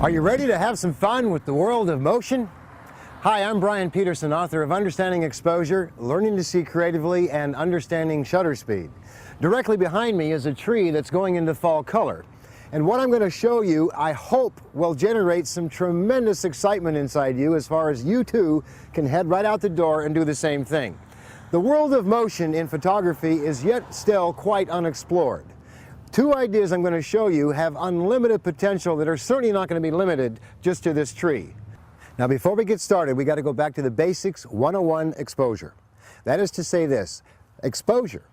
Are you ready to have some fun with the world of motion? Hi, I'm Bryan Peterson, author of Understanding Exposure, Learning to See Creatively, and Understanding Shutter Speed. Directly behind me is a tree that's going into fall color. And what I'm going to show you, I hope, will generate some tremendous excitement inside you as far as you too can head right out the door and do the same thing. The world of motion in photography is yet still quite unexplored. Two ideas I'm going to show you have unlimited potential that are certainly not going to be limited just to this tree. Now, before we get started, we got to go back to the basics 101 exposure. That is to say this: exposure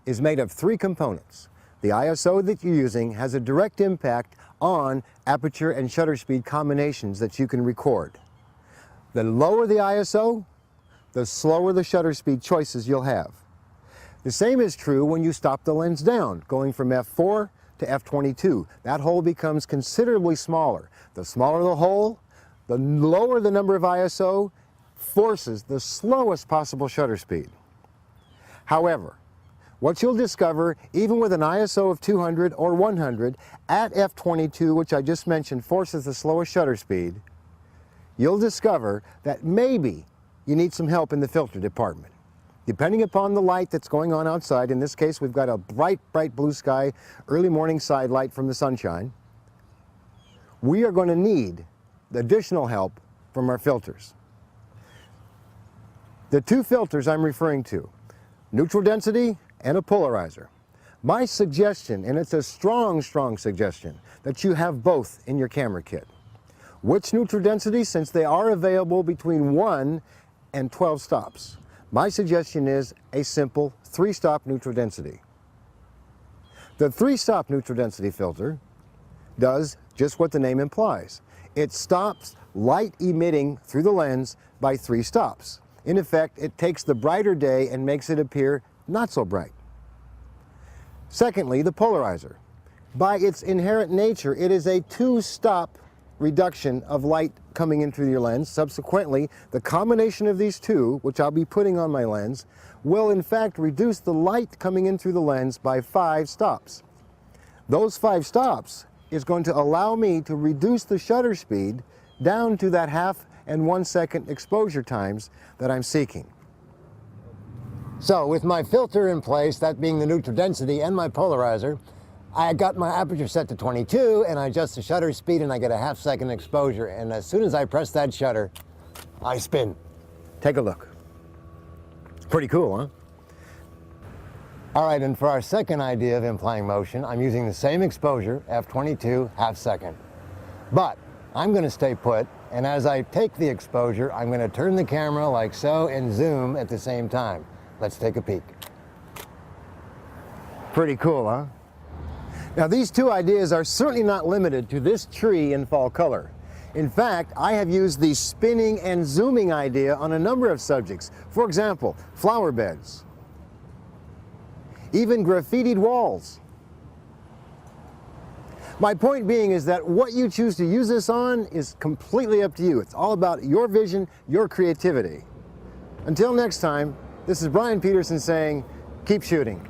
is made of three components. The ISO that you're using has a direct impact on aperture and shutter speed combinations that you can record. The lower the ISO, the slower the shutter speed choices you'll have. The same is true when you stop the lens down, going from f4 to f22. That hole becomes considerably smaller. The smaller the hole, the lower the number of ISO forces the slowest possible shutter speed. However, what you'll discover, even with an ISO of 200 or 100 at f22, which I just mentioned forces the slowest shutter speed, you'll discover that maybe you need some help in the filter department. Depending upon the light that's going on outside, in this case we've got a bright blue sky, early morning side light from the sunshine, we are going to need additional help from our filters. The two filters I'm referring to, neutral density and a polarizer. My suggestion, and it's a strong suggestion, that you have both in your camera kit. Which neutral density? Since they are available between 1 and 12 stops. My suggestion is a simple 3-stop neutral density. The 3-stop neutral density filter does just what the name implies. It stops light emitting through the lens by 3 stops. In effect, it takes the brighter day and makes it appear not so bright. Secondly, the polarizer. By its inherent nature, it is a 2-stop reduction of light coming in through your lens. Subsequently, the combination of these two, which I'll be putting on my lens, will in fact reduce the light coming in through the lens by 5 stops. Those 5 stops is going to allow me to reduce the shutter speed down to that 1/2 and 1 second exposure times that I'm seeking. So with my filter in place, that being the neutral density, and my polarizer, I got my aperture set to 22 and I adjust the shutter speed and I get a 1/2 second exposure, and as soon as I press that shutter, I spin. Take a look. Pretty cool, huh? All right, and for our second idea of implying motion, I'm using the same exposure, f22, 1/2 second. But I'm going to stay put, and as I take the exposure, I'm going to turn the camera like so and zoom at the same time. Let's take a peek. Pretty cool, huh? Now, these two ideas are certainly not limited to this tree in fall color. In fact, I have used the spinning and zooming idea on a number of subjects. For example, flower beds, even graffitied walls. My point being is that what you choose to use this on is completely up to you. It's all about your vision, your creativity. Until next time, this is Bryan Peterson saying, keep shooting.